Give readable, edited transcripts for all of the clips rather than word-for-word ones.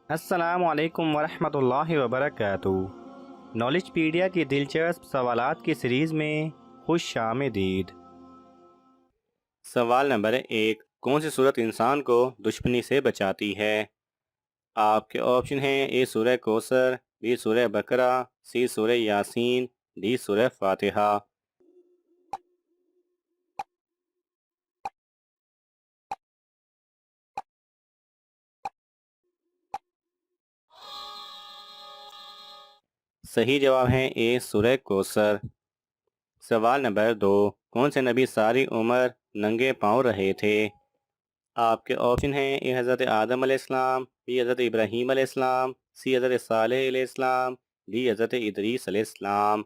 السلام علیکم ورحمۃ اللہ وبرکاتہ۔ نالج پیڈیا کی دلچسپ سوالات کی سیریز میں خوش آمدید۔ سوال نمبر 1، کون سی صورت انسان کو دشمنی سے بچاتی ہے؟ آپ کے آپشن ہیں: اے سورہ کوثر، بی سورہ بقرہ، سی سورہ یاسین، ڈی سورہ فاتحہ۔ صحیح جواب ہے اے سورہ کوثر۔ سوال نمبر 2، کون سے نبی ساری عمر ننگے پاؤں رہے تھے؟ آپ کے آپشن ہیں: اے حضرت آدم علیہ السلام، بی حضرت ابراہیم علیہ السلام، سی حضرت صالح علیہ السلام، ڈی حضرت ادریس علیہ السلام۔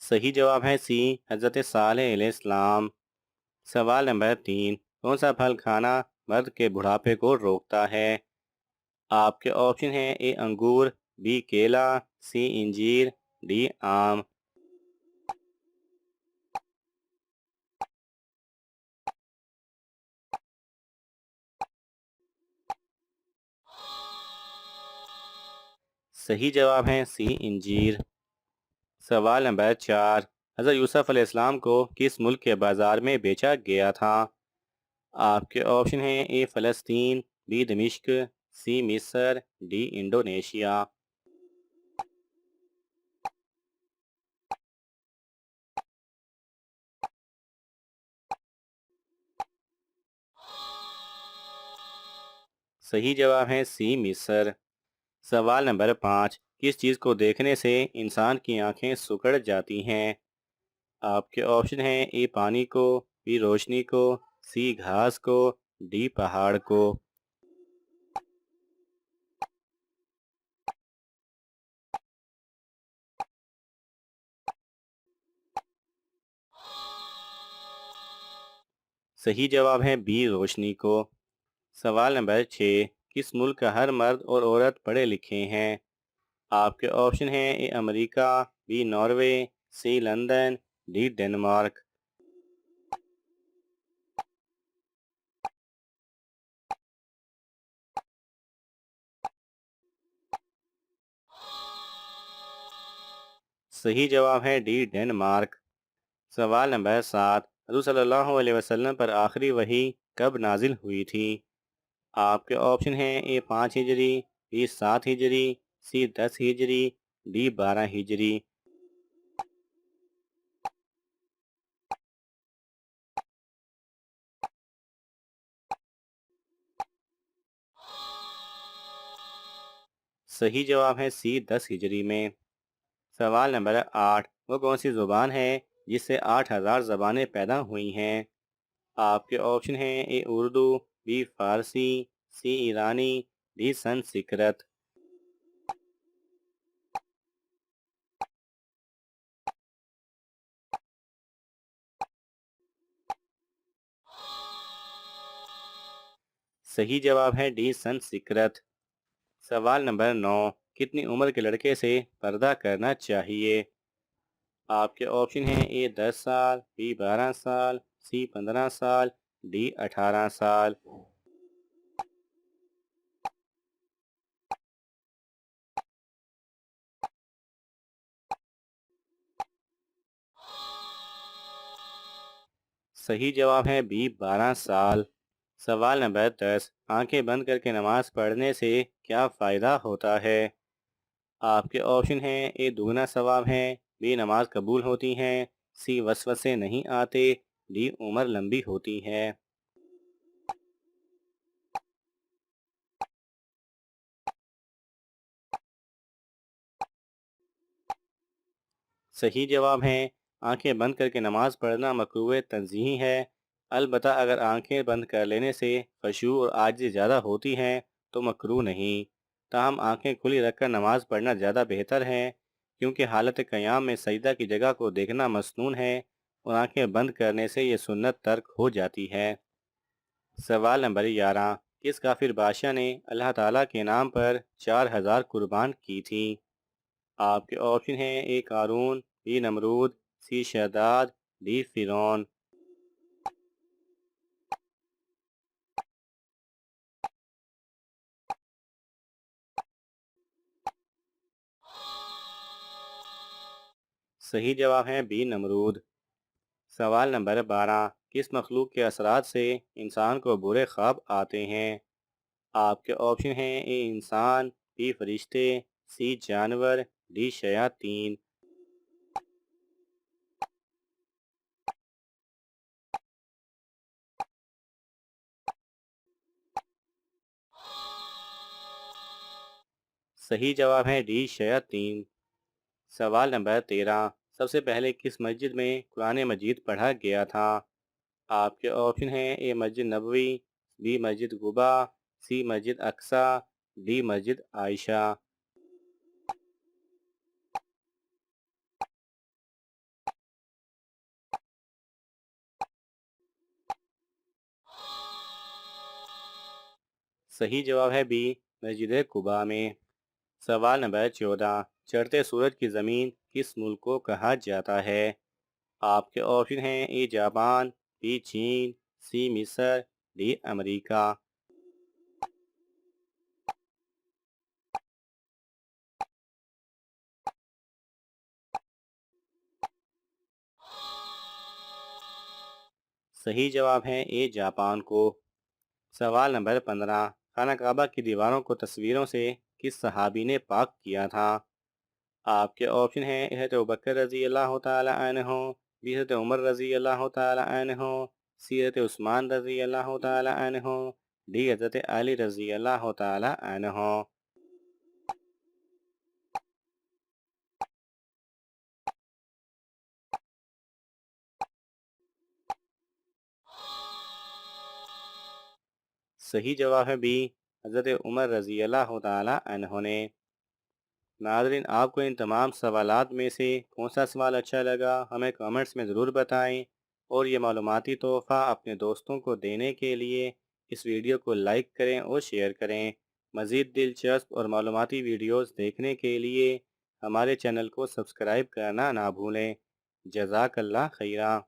صحیح جواب ہے سی حضرت صالح علیہ السلام۔ سوال نمبر 3، کون سا پھل کھانا مرد کے بڑھاپے کو روکتا ہے؟ آپ کے آپشن ہیں: اے انگور، بی کیلا، سی انجیر، ڈی آم۔ صحیح جواب ہے سی انجیر۔ سوال نمبر 4، حضرت یوسف علیہ السلام کو کس ملک کے بازار میں بیچا گیا تھا؟ آپ کے آپشن ہیں: اے فلسطین، بی دمشق، سی مصر، ڈی انڈونیشیا۔ صحیح جواب ہے سی مصر۔ سوال نمبر 5، کس چیز کو دیکھنے سے انسان کی آنکھیں سکڑ جاتی ہیں؟ آپ کے آپشن ہیں: اے پانی کو، بی روشنی کو، سی گھاس کو، ڈی پہاڑ کو۔ صحیح جواب ہے بی روشنی کو۔ سوال نمبر 6، کس ملک کا ہر مرد اور عورت پڑھے لکھے ہیں؟ آپ کے آپشن ہیں: A America, B Norway, C London, D Denmark. صحیح جواب ہے ڈی ڈنمارک۔ سوال نمبر 7، حضور صلی اللہ علیہ وسلم پر آخری وحی کب نازل ہوئی تھی؟ آپ کے آپشن ہیں: اے 5 ہجری، بی 7 ہجری، سی 10 ہجری، ڈی 12 ہجری۔ صحیح جواب ہے سی 10 ہجری میں۔ سوال نمبر 8، وہ کون سی زبان ہے جس سے 8000 زبانیں پیدا ہوئی ہیں؟ آپ کے آپشن ہیں: اے اردو، بی فارسی، سی ایرانی، ڈی سنسکرت۔ صحیح جواب ہے ڈی سنسکرت۔ سوال نمبر 9، کتنی عمر کے لڑکے سے پردہ کرنا چاہیے؟ آپ کے آپشن ہیں: اے 10 سال، بی 12 سال، سی 15 سال، ڈی 18 سال۔ صحیح جواب ہے بی 12 سال۔ سوال نمبر 10، آنکھیں بند کر کے نماز پڑھنے سے کیا فائدہ ہوتا ہے؟ آپ کے آپشن ہیں: اے دگنا ثواب ہے، بی نماز قبول ہوتی ہیں، سی وسوسے نہیں آتے، ڈی عمر لمبی ہوتی ہے۔ صحیح جواب ہے آنکھیں بند کر کے نماز پڑھنا مکروہ تنزیہی ہے، البتہ اگر آنکھیں بند کر لینے سے خشوع اور عاجزی زیادہ ہوتی ہیں تو مکروہ نہیں۔ تاہم آنکھیں کھلی رکھ کر نماز پڑھنا زیادہ بہتر ہے، کیونکہ حالت قیام میں سجدہ کی جگہ کو دیکھنا مسنون ہے اور آنکھیں بند کرنے سے یہ سنت ترک ہو جاتی ہے۔ سوال نمبر 11، کس کافر بادشاہ نے اللہ تعالیٰ کے نام پر 4000 قربان کی تھی؟ آپ کے آپشن ہیں: اے قارون، be Nimrod, C Shaddad, D فرعون۔ صحیح جواب ہے بی نمرود۔ سوال نمبر 12، کس مخلوق کے اثرات سے انسان کو برے خواب آتے ہیں؟ آپ کے آپشن ہیں: اے انسان، بی فرشتے، سی جانور، ڈی شیاطین۔ صحیح جواب ہے ڈی شیاطین۔ سوال نمبر 13، سب سے پہلے کس مسجد میں قرآن مجید پڑھا گیا تھا؟ آپ کے آپشن ہیں: اے Masjid Nabawi, be Masjid Quba, C Masjid Aqsa, D مسجد عائشہ۔ صحیح جواب ہے بی مسجد قباء میں۔ سوال نمبر 14، چڑھتے سورج کی زمین کس ملک کو کہا جاتا ہے؟ آپ کے آپشن ہیں: اے جاپان، بی چین، سی مصر، ڈی امریکہ۔ صحیح جواب ہے اے جاپان کو۔ سوال نمبر 15، خانہ کعبہ کی دیواروں کو تصویروں سے کس صحابی نے پاک کیا تھا؟ آپ کے آپشن ہیں: حضرت ابوبکر رضی اللہ تعالی عنہ، بی حضرت عمر رضی اللہ تعالی عنہ، سی حضرت عثمان رضی اللہ تعالی عنہ، ڈی حضرت علی رضی اللہ تعالی عنہ۔ صحیح جواب ہے بی حضرت عمر رضی اللہ تعالی عنہ نے۔ ناظرین، آپ کو ان تمام سوالات میں سے کون سا سوال اچھا لگا ہمیں کامنٹس میں ضرور بتائیں، اور یہ معلوماتی تحفہ اپنے دوستوں کو دینے کے لیے اس ویڈیو کو لائک کریں اور شیئر کریں۔ مزید دلچسپ اور معلوماتی ویڈیوز دیکھنے کے لیے ہمارے چینل کو سبسکرائب کرنا نہ بھولیں۔ جزاک اللہ خیرہ۔